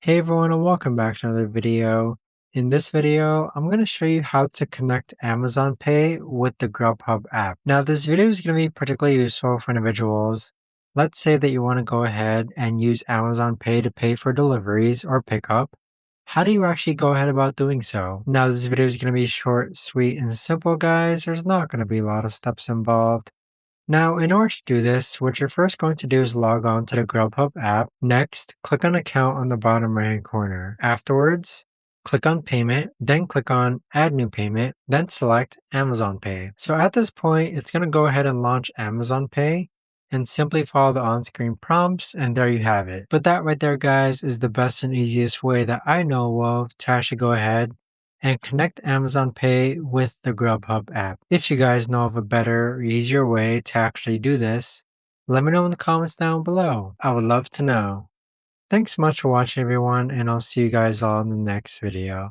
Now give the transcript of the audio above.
Hey everyone and welcome back to another video. In this video, I'm going to show you how to connect Amazon Pay with the Grubhub app. Now this video is going to be particularly useful for individuals. Let's say that you want to go ahead and use Amazon Pay to pay for deliveries or pickup. How do you actually go ahead about doing so? Now this video is going to be short, sweet, and simple guys. There's not going to be a lot of steps involved. Now, in order to do this, what you're first going to do is log on to the Grubhub app. Next, click on Account on the bottom right hand corner. Afterwards, click on Payment, then click on Add New Payment, then select Amazon Pay. So at this point, it's going to go ahead and launch Amazon Pay and simply follow the on-screen prompts, and there you have it. But that right there, guys, is the best and easiest way that I know of to actually go ahead and connect Amazon Pay with the Grubhub app. If you guys know of a better or easier way to actually do this, let me know in the comments down below. I would love to know. Thanks so much for watching everyone, and I'll see you guys all in the next video.